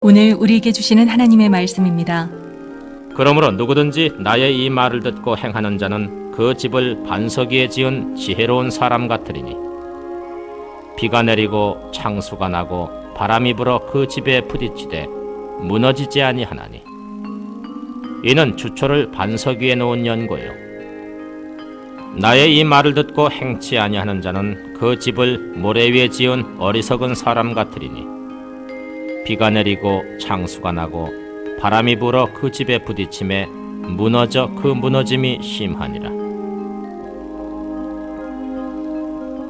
오늘 우리에게 주시는 하나님의 말씀입니다. 그러므로 누구든지 나의 이 말을 듣고 행하는 자는 그 집을 반석 위에 지은 지혜로운 사람 같으리니 비가 내리고 창수가 나고 바람이 불어 그 집에 부딪히되 무너지지 아니하나니 이는 주초를 반석 위에 놓은 연고요. 나의 이 말을 듣고 행치 아니하는 자는 그 집을 모래 위에 지은 어리석은 사람 같으리니 비가 내리고 창수가 나고 바람이 불어 그 집에 부딪힘에 무너져 그 무너짐이 심하니라.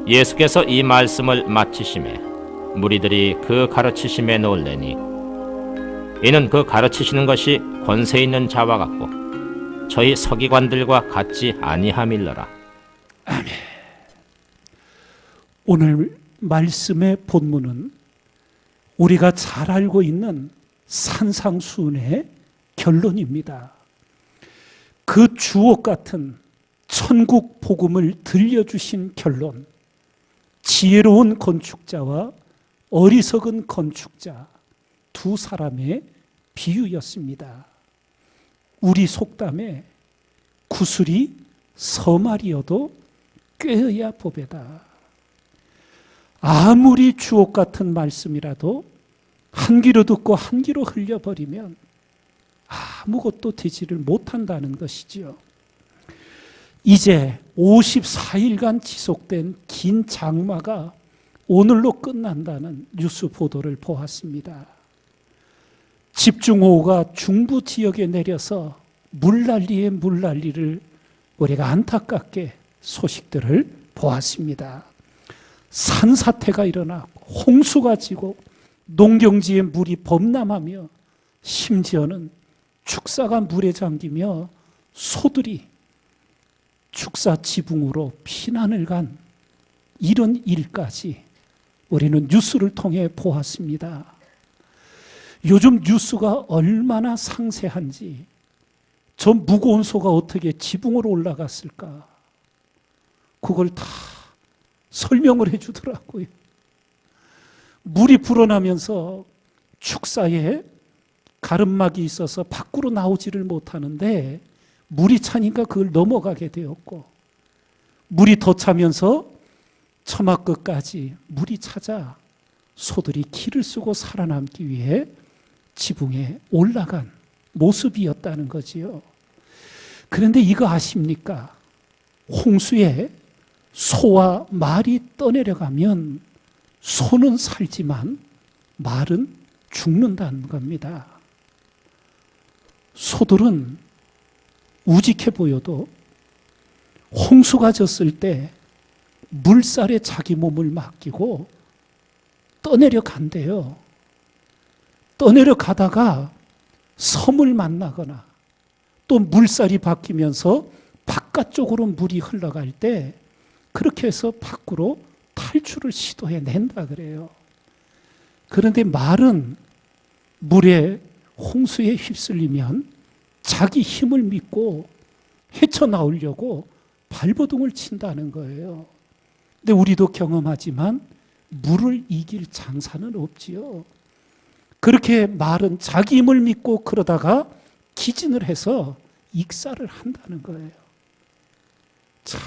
예수께서 이 말씀을 마치심에 무리들이 그 가르치심에 놀래니 이는 그 가르치시는 것이 권세 있는 자와 같고 저희 서기관들과 같지 아니함일러라. 아멘. 오늘 말씀의 본문은 우리가 잘 알고 있는 산상수훈의 결론입니다. 그 주옥 같은 천국 복음을 들려주신 결론, 지혜로운 건축자와 어리석은 건축자 두 사람의 비유였습니다. 우리 속담에 구슬이 서말이어도 꿰어야 보배다. 아무리 주옥 같은 말씀이라도 한 귀로 듣고 한 귀로 흘려버리면 아무것도 되지를 못한다는 것이지요. 이제 54일간 지속된 긴 장마가 오늘로 끝난다는 뉴스 보도를 보았습니다. 집중호우가 중부 지역에 내려서 물난리에 물난리를 우리가 안타깝게 소식들을 보았습니다. 산사태가 일어나고 홍수가 지고 농경지에 물이 범람하며 심지어는 축사가 물에 잠기며 소들이 축사 지붕으로 피난을 간 이런 일까지 우리는 뉴스를 통해 보았습니다. 요즘 뉴스가 얼마나 상세한지, 저 무거운 소가 어떻게 지붕으로 올라갔을까, 그걸 다 설명을 해주더라고요. 물이 불어나면서 축사에 가름막이 있어서 밖으로 나오지를 못하는데 물이 차니까 그걸 넘어가게 되었고, 물이 더 차면서 처마 끝까지 물이 차자 소들이 키를 쓰고 살아남기 위해 지붕에 올라간 모습이었다는 거지요. 그런데 이거 아십니까? 홍수에 소와 말이 떠내려가면 소는 살지만 말은 죽는다는 겁니다. 소들은 우직해 보여도 홍수가 졌을 때 물살에 자기 몸을 맡기고 떠내려 간대요. 떠내려 가다가 섬을 만나거나 또 물살이 바뀌면서 바깥쪽으로 물이 흘러갈 때 그렇게 해서 밖으로 탈출을 시도해낸다 그래요. 그런데 말은 물에 홍수에 휩쓸리면 자기 힘을 믿고 헤쳐나오려고 발버둥을 친다는 거예요. 근데 우리도 경험하지만 물을 이길 장사는 없지요. 그렇게 말은 자기 힘을 믿고 그러다가 기진을 해서 익사를 한다는 거예요. 참,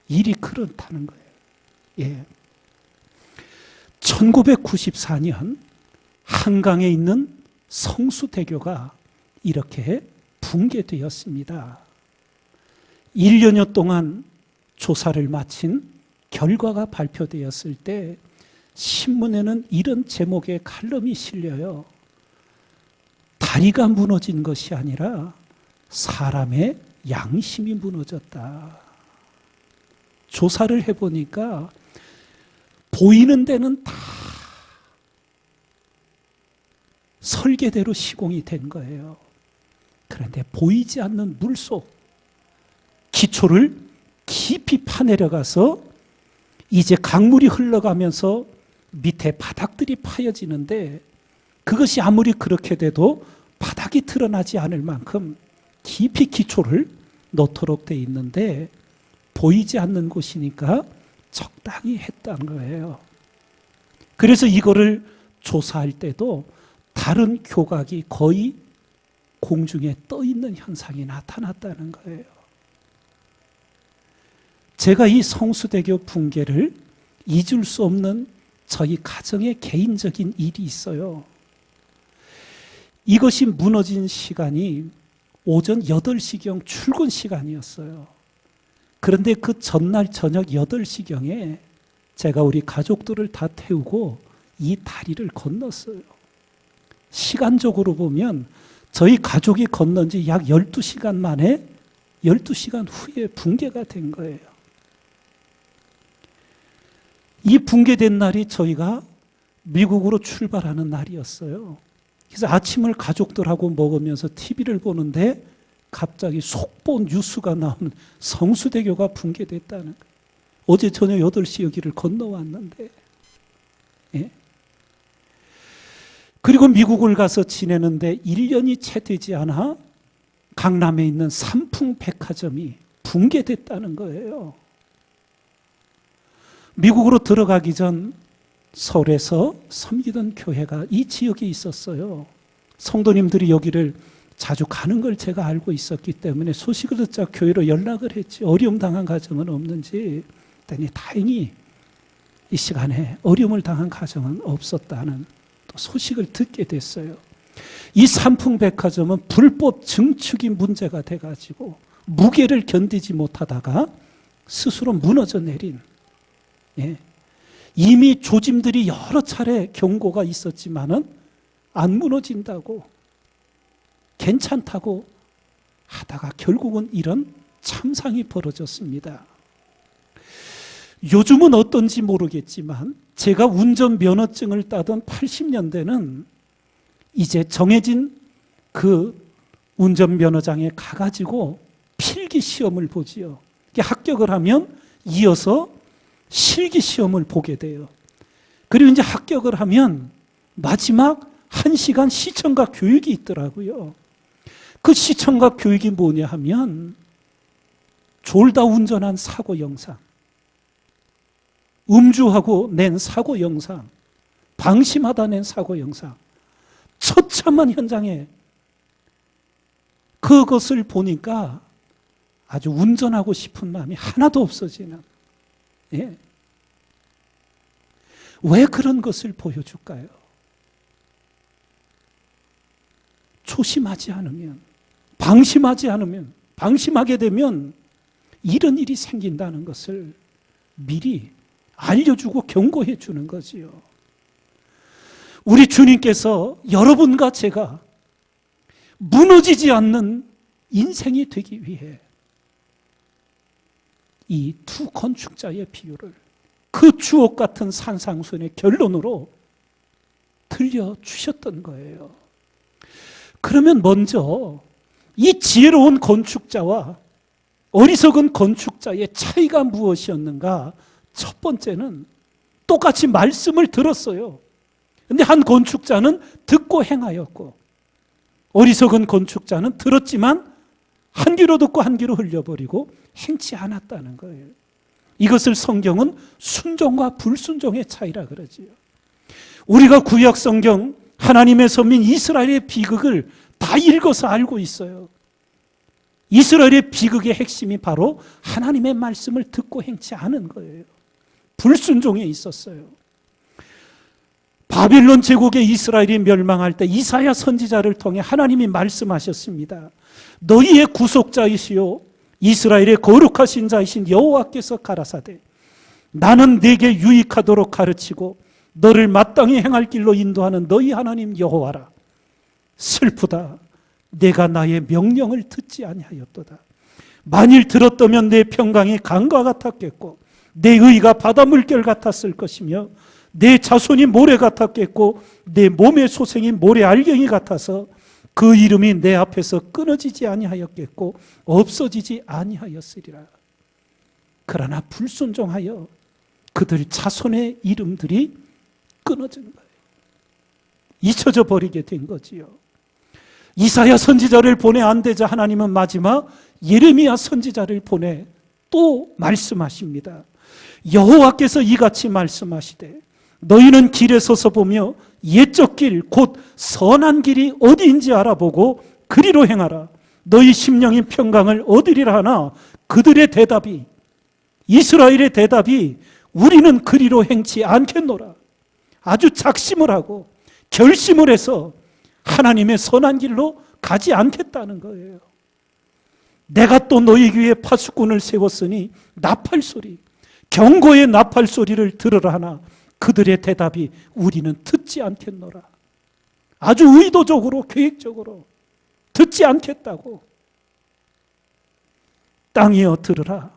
일이 그렇다는 거예요. 예. 1994년 한강에 있는 성수대교가 이렇게 붕괴되었습니다. 1년여 동안 조사를 마친 결과가 발표되었을 때 신문에는 이런 제목의 칼럼이 실려요. 다리가 무너진 것이 아니라 사람의 양심이 무너졌다. 조사를 해보니까 보이는 데는 다 설계대로 시공이 된 거예요. 그런데 보이지 않는 물속, 기초를 깊이 파내려가서 이제 강물이 흘러가면서 밑에 바닥들이 파여지는데 그것이 아무리 그렇게 돼도 바닥이 드러나지 않을 만큼 깊이 기초를 넣도록 돼 있는데 보이지 않는 곳이니까 적당히 했다는 거예요. 그래서 이거를 조사할 때도 다른 교각이 거의 공중에 떠 있는 현상이 나타났다는 거예요. 제가 이 성수대교 붕괴를 잊을 수 없는 저희 가정의 개인적인 일이 있어요. 이것이 무너진 시간이 오전 8시경 출근 시간이었어요. 그런데 그 전날 저녁 8시경에 제가 우리 가족들을 다 태우고 이 다리를 건넜어요. 시간적으로 보면 저희 가족이 건넌 지 약 12시간 만에 12시간 후에 붕괴가 된 거예요. 이 붕괴된 날이 저희가 미국으로 출발하는 날이었어요. 그래서 아침을 가족들하고 먹으면서 TV를 보는데 갑자기 속보 뉴스가 나오는 성수대교가 붕괴됐다는 거예요. 어제 저녁 8시 여기를 건너왔는데. 예? 그리고 미국을 가서 지내는데 1년이 채 되지 않아 강남에 있는 삼풍백화점이 붕괴됐다는 거예요. 미국으로 들어가기 전 서울에서 섬기던 교회가 이 지역에 있었어요. 성도님들이 여기를 자주 가는 걸 제가 알고 있었기 때문에 소식을 듣자 교회로 연락을 했지. 어려움 당한 가정은 없는지 했더니 다행히 이 시간에 어려움을 당한 가정은 없었다는 또 소식을 듣게 됐어요. 이 삼풍백화점은 불법 증축이 문제가 돼가지고 무게를 견디지 못하다가 스스로 무너져 내린, 예, 이미 조짐들이 여러 차례 경고가 있었지만은 안 무너진다고, 괜찮다고 하다가 결국은 이런 참상이 벌어졌습니다. 요즘은 어떤지 모르겠지만 제가 운전면허증을 따던 80년대는 이제 정해진 그 운전면허장에 가가지고 필기 시험을 보지요. 합격을 하면 이어서 실기 시험을 보게 돼요. 그리고 이제 합격을 하면 마지막 1시간 시청각 교육이 있더라고요. 그 시청각 교육이 뭐냐 하면 졸다 운전한 사고 영상, 음주하고 낸 사고 영상, 방심하다 낸 사고 영상, 처참한 현장에 그것을 보니까 아주 운전하고 싶은 마음이 하나도 없어지는, 예. 왜 그런 것을 보여줄까요? 조심하지 않으면, 방심하지 않으면, 방심하게 되면 이런 일이 생긴다는 것을 미리 알려주고 경고해 주는 거지요. 우리 주님께서 여러분과 제가 무너지지 않는 인생이 되기 위해 이 두 건축자의 비유를 그 주옥 같은 산상수훈의 결론으로 들려주셨던 거예요. 그러면 먼저 이 지혜로운 건축자와 어리석은 건축자의 차이가 무엇이었는가? 첫 번째는 똑같이 말씀을 들었어요. 근데 한 건축자는 듣고 행하였고 어리석은 건축자는 들었지만 한 귀로 듣고 한 귀로 흘려버리고 행치 않았다는 거예요. 이것을 성경은 순종과 불순종의 차이라 그러지요. 우리가 구약 성경 하나님의 선민 이스라엘의 비극을 다 읽어서 알고 있어요. 이스라엘의 비극의 핵심이 바로 하나님의 말씀을 듣고 행치 않은 거예요. 불순종에 있었어요. 바빌론 제국의 이스라엘이 멸망할 때 이사야 선지자를 통해 하나님이 말씀하셨습니다. 너희의 구속자이시요 이스라엘의 거룩하신 자이신 여호와께서 가라사대 나는 네게 유익하도록 가르치고 너를 마땅히 행할 길로 인도하는 너희 하나님 여호와라. 슬프다. 내가 나의 명령을 듣지 아니하였도다. 만일 들었다면 내 평강이 강과 같았겠고 내 의가 바다 물결 같았을 것이며 내 자손이 모래 같았겠고 내 몸의 소생이 모래 알갱이 같아서 그 이름이 내 앞에서 끊어지지 아니하였겠고 없어지지 아니하였으리라. 그러나 불순종하여 그들 자손의 이름들이 끊어진 거예요. 잊혀져 버리게 된 거지요. 이사야 선지자를 보내 안 되자 하나님은 마지막 예레미야 선지자를 보내 또 말씀하십니다. 여호와께서 이같이 말씀하시되 너희는 길에 서서 보며 옛적 길 곧 선한 길이 어디인지 알아보고 그리로 행하라. 너희 심령이 평강을 얻으리라 하나 그들의 대답이, 이스라엘의 대답이 우리는 그리로 행치 않겠노라. 아주 작심을 하고 결심을 해서 하나님의 선한 길로 가지 않겠다는 거예요. 내가 또 너희 귀에 파수꾼을 세웠으니 나팔소리, 경고의 나팔소리를 들으라 하나 그들의 대답이 우리는 듣지 않겠노라. 아주 의도적으로 계획적으로 듣지 않겠다고. 땅이여 들으라.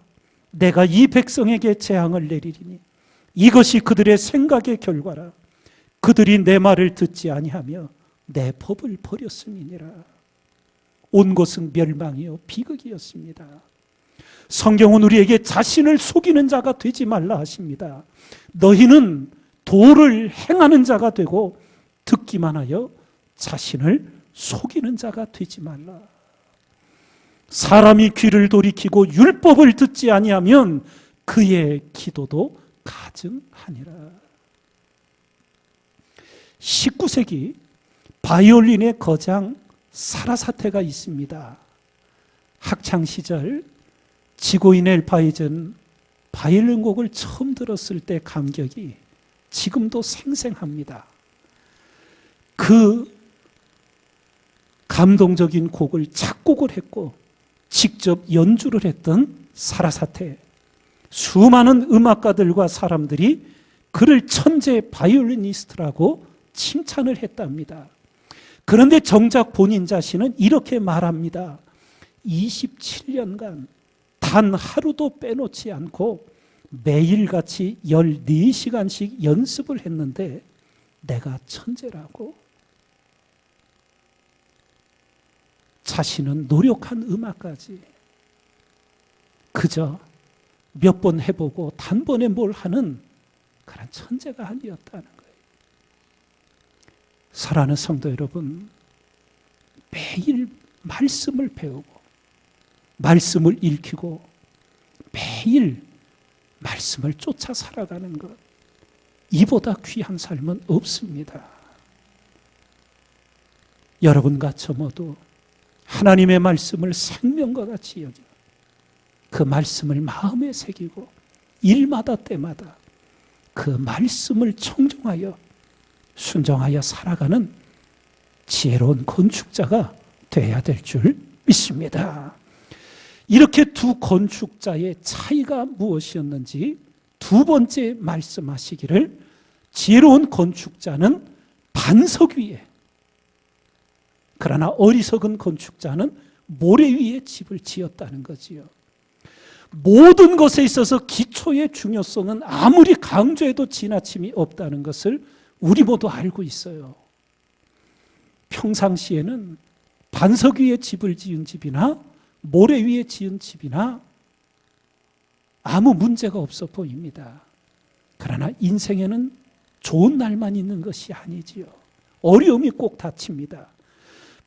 내가 이 백성에게 재앙을 내리리니 이것이 그들의 생각의 결과라. 그들이 내 말을 듣지 아니하며 내 법을 버렸음이니라. 온 것은 멸망이요 비극이었습니다. 성경은 우리에게 자신을 속이는 자가 되지 말라 하십니다. 너희는 도를 행하는 자가 되고 듣기만 하여 자신을 속이는 자가 되지 말라. 사람이 귀를 돌이키고 율법을 듣지 아니하면 그의 기도도 가증하니라. 19세기 바이올린의 거장 사라사테가 있습니다. 학창시절 지고인 엘파이즌 바이올린 곡을 처음 들었을 때 감격이 지금도 생생합니다. 그 감동적인 곡을 작곡을 했고 직접 연주를 했던 사라사테, 수많은 음악가들과 사람들이 그를 천재 바이올리니스트라고 칭찬을 했답니다. 그런데 정작 본인 자신은 이렇게 말합니다. 27년간 단 하루도 빼놓지 않고 매일같이 14시간씩 연습을 했는데 내가 천재라고. 자신은 노력한 음악까지 그저 몇 번 해보고 단번에 뭘 하는 그런 천재가 아니었다는 거예요. 사랑하는 성도 여러분, 매일 말씀을 배우고 말씀을 읽히고 매일 말씀을 쫓아 살아가는 것, 이보다 귀한 삶은 없습니다. 여러분과 저 모두 하나님의 말씀을 생명과 같이 여겨 그 말씀을 마음에 새기고 일마다 때마다 그 말씀을 청종하여 순종하여 살아가는 지혜로운 건축자가 되어야 될 줄 믿습니다. 이렇게 두 건축자의 차이가 무엇이었는지 두 번째 말씀하시기를, 지혜로운 건축자는 반석 위에, 그러나 어리석은 건축자는 모래 위에 집을 지었다는 거지요. 모든 것에 있어서 기초의 중요성은 아무리 강조해도 지나침이 없다는 것을 우리 모두 알고 있어요. 평상시에는 반석 위에 집을 지은 집이나 모래 위에 지은 집이나 아무 문제가 없어 보입니다. 그러나 인생에는 좋은 날만 있는 것이 아니지요. 어려움이 꼭 닥칩니다.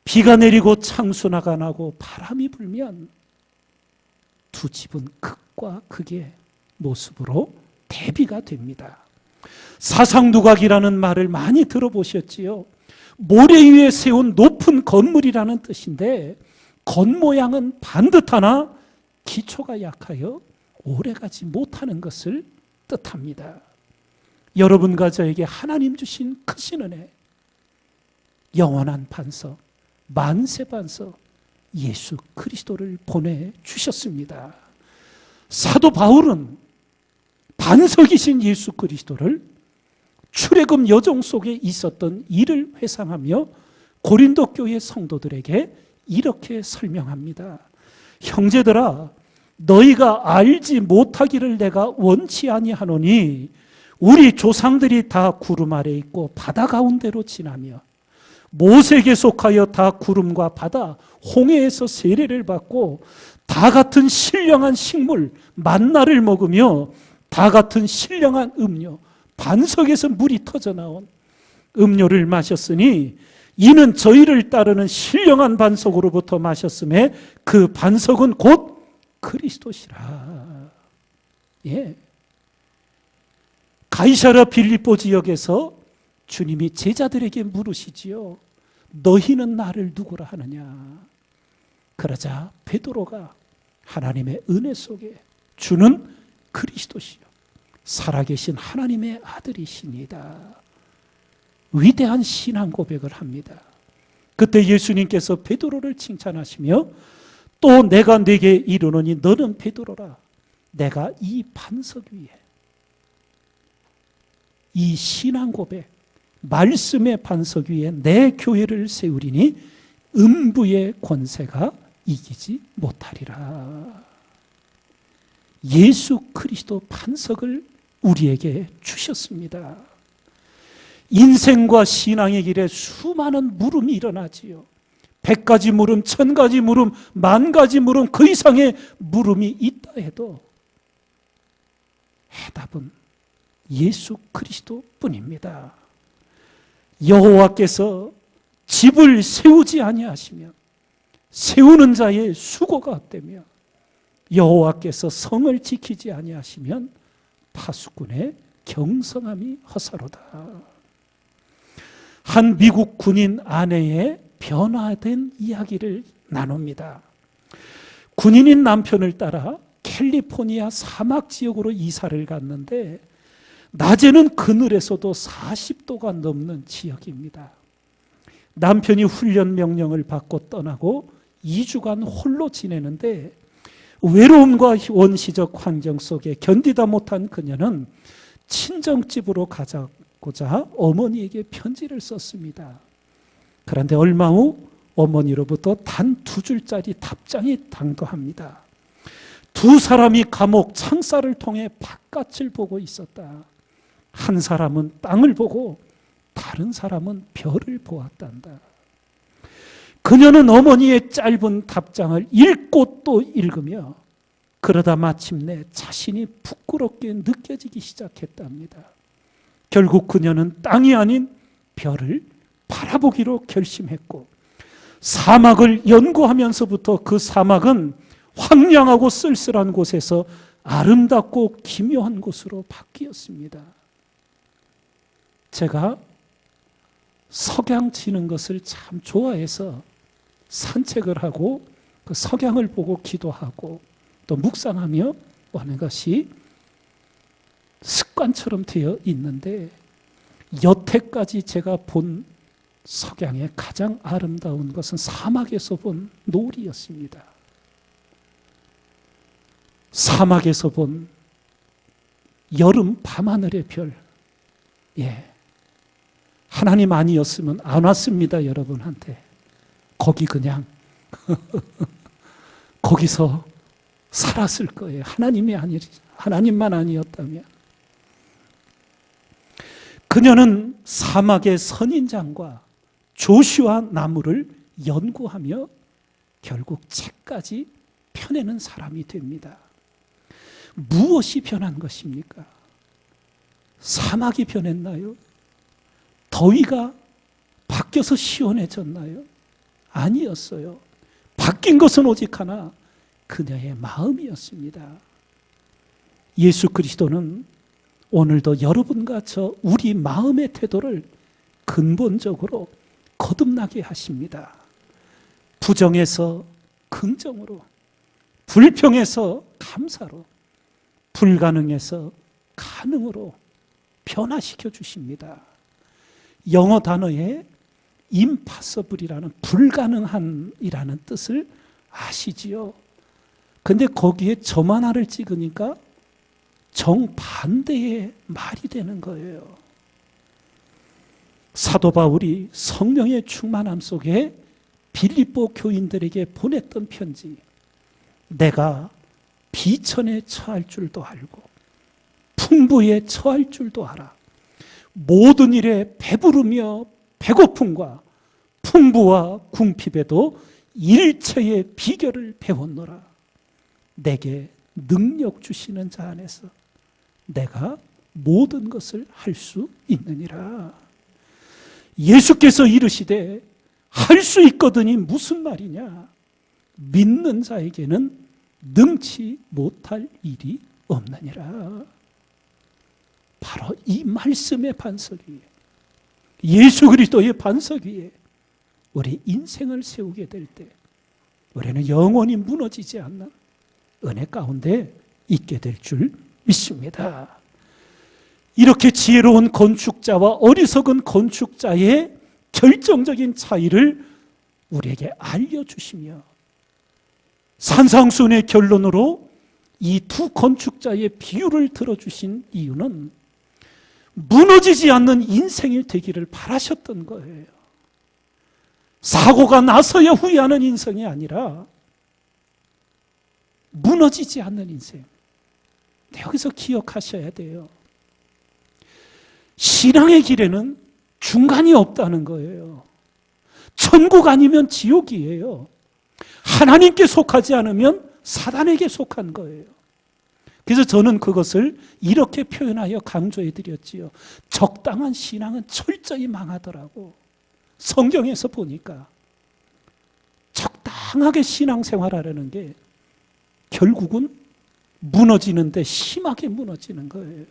비가 내리고 창수나가 나고 바람이 불면 두 집은 극과 극의 모습으로 대비가 됩니다. 사상두각이라는 말을 많이 들어보셨지요. 모래 위에 세운 높은 건물이라는 뜻인데 겉모양은 반듯하나 기초가 약하여 오래가지 못하는 것을 뜻합니다. 여러분과 저에게 하나님 주신 크신 은혜, 영원한 반석, 만세 반석 예수 그리스도를 보내주셨습니다. 사도 바울은 반석이신 예수 그리스도를 출애굽 여정 속에 있었던 일을 회상하며 고린도 교회 성도들에게 이렇게 설명합니다. 형제들아, 너희가 알지 못하기를 내가 원치 아니하노니 우리 조상들이 다 구름 아래 있고 바다 가운데로 지나며 모세에게 속하여 다 구름과 바다, 홍해에서 세례를 받고 다 같은 신령한 식물, 만나를 먹으며 다 같은 신령한 음료, 반석에서 물이 터져나온 음료를 마셨으니 이는 저희를 따르는 신령한 반석으로부터 마셨음에 그 반석은 곧 그리스도시라. 예. 가이사랴 빌립보 지역에서 주님이 제자들에게 물으시지요. 너희는 나를 누구라 하느냐? 그러자 베드로가 하나님의 은혜 속에 주는 그리스도시요 살아계신 하나님의 아들이시니다. 위대한 신앙 고백을 합니다. 그때 예수님께서 베드로를 칭찬하시며 또 내가 네게 이르노니 너는 베드로라. 내가 이 반석 위에 이 신앙 고백 말씀의 반석 위에 내 교회를 세우리니 음부의 권세가 이기지 못하리라. 예수 그리스도 반석을 우리에게 주셨습니다. 인생과 신앙의 길에 수많은 물음이 일어나지요. 100가지 물음, 1000가지 물음, 10,000가지 물음, 그 이상의 물음이 있다 해도 해답은 예수 그리스도뿐입니다. 여호와께서 집을 세우지 아니하시면 세우는 자의 수고가 없다며 여호와께서 성을 지키지 아니하시면 파수꾼의 경성함이 허사로다. 한 미국 군인 아내의 변화된 이야기를 나눕니다. 군인인 남편을 따라 캘리포니아 사막 지역으로 이사를 갔는데 낮에는 그늘에서도 40도가 넘는 지역입니다. 남편이 훈련 명령을 받고 떠나고 2주간 홀로 지내는데 외로움과 원시적 환경 속에 견디다 못한 그녀는 친정집으로 가자고자 어머니에게 편지를 썼습니다. 그런데 얼마 후 어머니로부터 단 2줄짜리 답장이 당도합니다. 두 사람이 감옥 창살을 통해 바깥을 보고 있었다. 한 사람은 땅을 보고 다른 사람은 별을 보았단다. 그녀는 어머니의 짧은 답장을 읽고 또 읽으며 그러다 마침내 자신이 부끄럽게 느껴지기 시작했답니다. 결국 그녀는 땅이 아닌 별을 바라보기로 결심했고 사막을 연구하면서부터 그 사막은 황량하고 쓸쓸한 곳에서 아름답고 기묘한 곳으로 바뀌었습니다. 제가 석양 치는 것을 참 좋아해서 산책을 하고 그 석양을 보고 기도하고 또 묵상하며 하는 것이 습관처럼 되어 있는데 여태까지 제가 본 석양의 가장 아름다운 것은 사막에서 본 노을이었습니다. 사막에서 본 여름 밤하늘의 별, 하나님 아니었으면 안 왔습니다. 여러분한테 거기 그냥 거기서 살았을 거예요. 하나님만 아니었다면. 그녀는 사막의 선인장과 조슈아 나무를 연구하며 결국 책까지 펴내는 사람이 됩니다. 무엇이 변한 것입니까? 사막이 변했나요? 더위가 바뀌어서 시원해졌나요? 아니었어요. 바뀐 것은 오직 하나, 그녀의 마음이었습니다. 예수 그리스도는 오늘도 여러분과 저 우리 마음의 태도를 근본적으로 거듭나게 하십니다. 부정에서 긍정으로, 불평에서 감사로, 불가능에서 가능으로 변화시켜 주십니다. 영어 단어에 impossible이라는 불가능한이라는 뜻을 아시지요? 근데 거기에 점 하나를 찍으니까 정반대의 말이 되는 거예요. 사도 바울이 성령의 충만함 속에 빌립보 교인들에게 보냈던 편지, 내가 비천에 처할 줄도 알고 풍부에 처할 줄도 알아. 모든 일에 배부르며 배고픔과 풍부와 궁핍에도 일체의 비결을 배웠노라. 내게 능력 주시는 자 안에서 내가 모든 것을 할 수 있느니라. 예수께서 이르시되 할 수 있거든이 무슨 말이냐? 믿는 자에게는 능치 못할 일이 없느니라. 바로 이 말씀의 반석 위에, 예수 그리스도의 반석 위에 우리 인생을 세우게 될 때 우리는 영원히 무너지지 않는 은혜 가운데 있게 될 줄 믿습니다. 이렇게 지혜로운 건축자와 어리석은 건축자의 결정적인 차이를 우리에게 알려주시며 산상수훈의 결론으로 이 두 건축자의 비유를 들어주신 이유는 무너지지 않는 인생이 되기를 바라셨던 거예요. 사고가 나서야 후회하는 인생이 아니라 무너지지 않는 인생. 여기서 기억하셔야 돼요. 신앙의 길에는 중간이 없다는 거예요. 천국 아니면 지옥이에요. 하나님께 속하지 않으면 사단에게 속한 거예요. 그래서 저는 그것을 이렇게 표현하여 강조해 드렸지요. 적당한 신앙은 철저히 망하더라고. 성경에서 보니까 적당하게 신앙생활하려는 게 결국은 무너지는데 심하게 무너지는 거예요.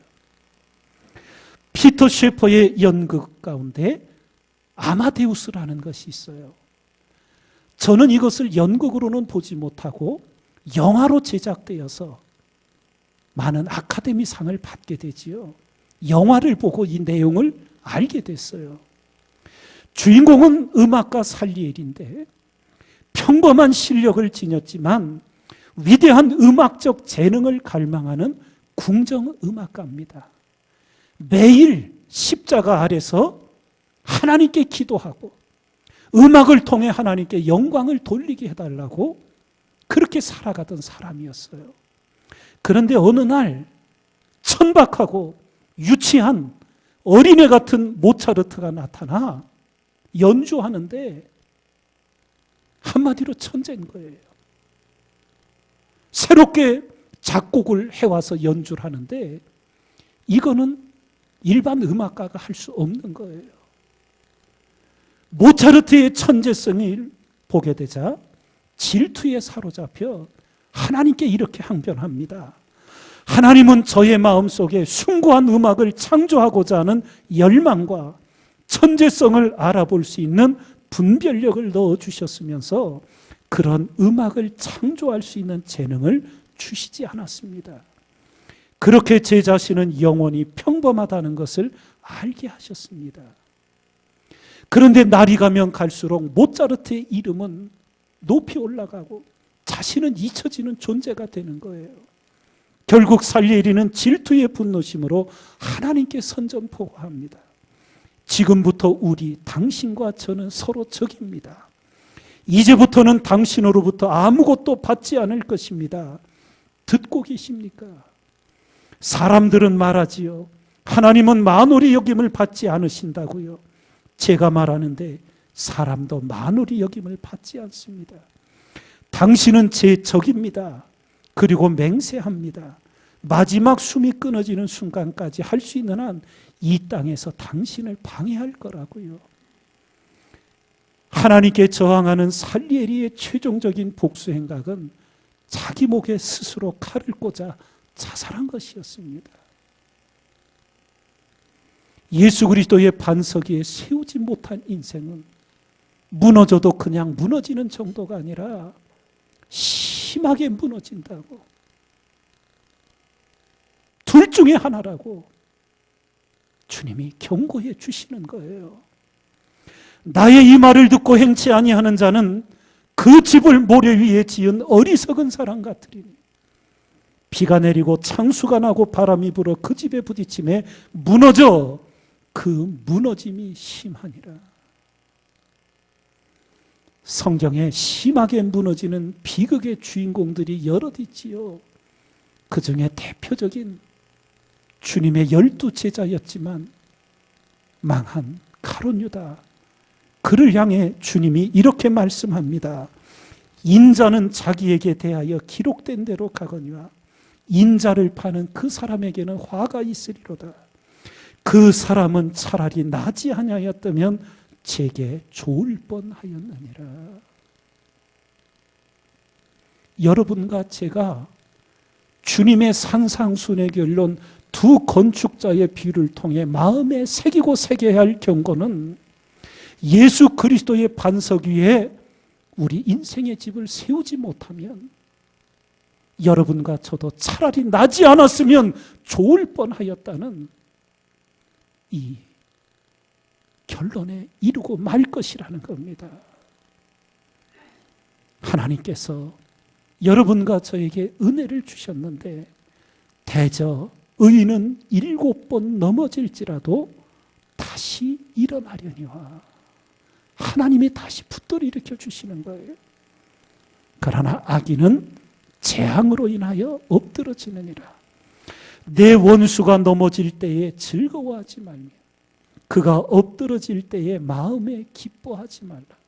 피터 셰퍼의 연극 가운데 아마데우스라는 것이 있어요. 저는 이것을 연극으로는 보지 못하고 영화로 제작되어서 많은 아카데미 상을 받게 되지요. 영화를 보고 이 내용을 알게 됐어요. 주인공은 음악가 살리엘인데 평범한 실력을 지녔지만 위대한 음악적 재능을 갈망하는 궁정 음악가입니다. 매일 십자가 아래서 하나님께 기도하고 음악을 통해 하나님께 영광을 돌리게 해달라고 그렇게 살아가던 사람이었어요. 그런데 어느 날 천박하고 유치한 어린애 같은 모차르트가 나타나 연주하는데 한마디로 천재인 거예요. 새롭게 작곡을 해와서 연주를 하는데 이거는 일반 음악가가 할 수 없는 거예요. 모차르트의 천재성을 보게 되자 질투에 사로잡혀 하나님께 이렇게 항변합니다. 하나님은 저의 마음속에 숭고한 음악을 창조하고자 하는 열망과 천재성을 알아볼 수 있는 분별력을 넣어주셨으면서 그런 음악을 창조할 수 있는 재능을 주시지 않았습니다. 그렇게 제 자신은 영원히 평범하다는 것을 알게 하셨습니다. 그런데 날이 가면 갈수록 모차르트의 이름은 높이 올라가고 자신은 잊혀지는 존재가 되는 거예요. 결국 살리에리는 질투의 분노심으로 하나님께 선전포고합니다. 지금부터 우리 당신과 저는 서로 적입니다. 이제부터는 당신으로부터 아무것도 받지 않을 것입니다. 듣고 계십니까? 사람들은 말하지요. 하나님은 만홀히 여김을 받지 않으신다고요. 제가 말하는데 사람도 만홀히 여김을 받지 않습니다. 당신은 제 적입니다. 그리고 맹세합니다. 마지막 숨이 끊어지는 순간까지 할 수 있는 한 이 땅에서 당신을 방해할 거라고요. 하나님께 저항하는 살리에리의 최종적인 복수 행각은 자기 목에 스스로 칼을 꽂아 자살한 것이었습니다. 예수 그리스도의 반석 위에 세우지 못한 인생은 무너져도 그냥 무너지는 정도가 아니라 심하게 무너진다고. 둘 중에 하나라고 주님이 경고해 주시는 거예요. 나의 이 말을 듣고 행치 아니하는 자는 그 집을 모래 위에 지은 어리석은 사람 같으리니 비가 내리고 창수가 나고 바람이 불어 그 집에 부딪힘에 무너져 그 무너짐이 심하니라. 성경에 심하게 무너지는 비극의 주인공들이 여럿 있지요. 그 중에 대표적인 주님의 12제자였지만 망한 가룟 유다, 그를 향해 주님이 이렇게 말씀합니다. 인자는 자기에게 대하여 기록된 대로 가거니와 인자를 파는 그 사람에게는 화가 있으리로다. 그 사람은 차라리 나지 아니하였다면 제게 좋을 뻔하였느니라. 여러분과 제가 주님의 산상순의 결론 두 건축자의 비유를 통해 마음에 새기고 새겨야 할 경고는 예수 그리스도의 반석 위에 우리 인생의 집을 세우지 못하면 여러분과 저도 차라리 나지 않았으면 좋을 뻔하였다는 이 결론에 이르고 말 것이라는 겁니다. 하나님께서 여러분과 저에게 은혜를 주셨는데 대저 의인은 7번 넘어질지라도 다시 일어나려니와 하나님이 다시 붙들어 일으켜 주시는 거예요. 그러나 악인은 재앙으로 인하여 엎드러지느니라. 내 원수가 넘어질 때에 즐거워하지 말며 그가 엎드러질 때에 마음에 기뻐하지 말라.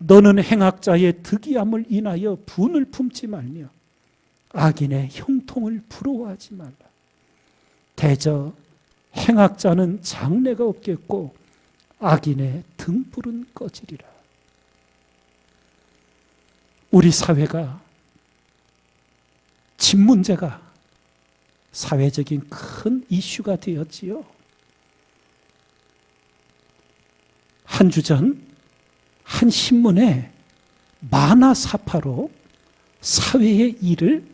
너는 행악자의 득이함을 인하여 분을 품지 말며 악인의 형통을 부러워하지 말라. 대저 행악자는 장래가 없겠고 악인의 등불은 꺼지리라. 우리 사회가 집 문제가 사회적인 큰 이슈가 되었지요. 한 주 전 한 신문에 만화사파로 사회의 일을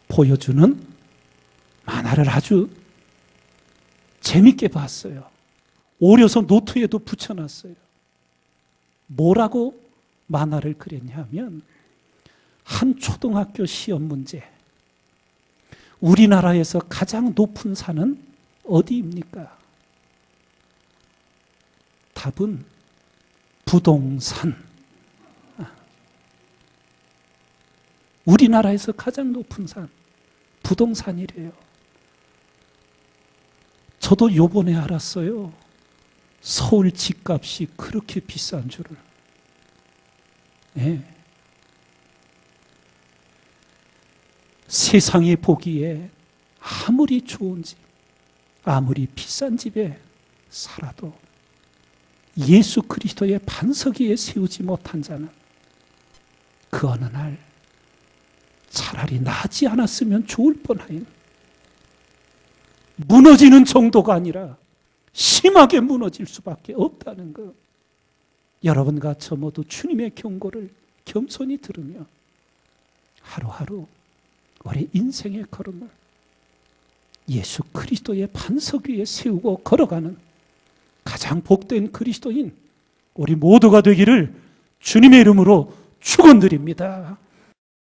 보여주는 만화를 아주 재밌게 봤어요. 오려서 노트에도 붙여놨어요. 뭐라고 만화를 그렸냐면 한 초등학교 시험 문제. 우리나라에서 가장 높은 산은 어디입니까? 답은 부동산. 우리나라에서 가장 높은 산, 부동산이래요. 저도 요번에 알았어요. 서울 집값이 그렇게 비싼 줄을. 네. 세상이 보기에 아무리 좋은 집, 아무리 비싼 집에 살아도 예수 그리스도의 반석 위에 세우지 못한 자는 그 어느 날 차라리 나지 않았으면 좋을 뻔하여 무너지는 정도가 아니라 심하게 무너질 수밖에 없다는 것. 여러분과 저 모두 주님의 경고를 겸손히 들으며 하루하루 우리 인생의 걸음을 예수 그리스도의 반석 위에 세우고 걸어가는 가장 복된 그리스도인 우리 모두가 되기를 주님의 이름으로 축원드립니다.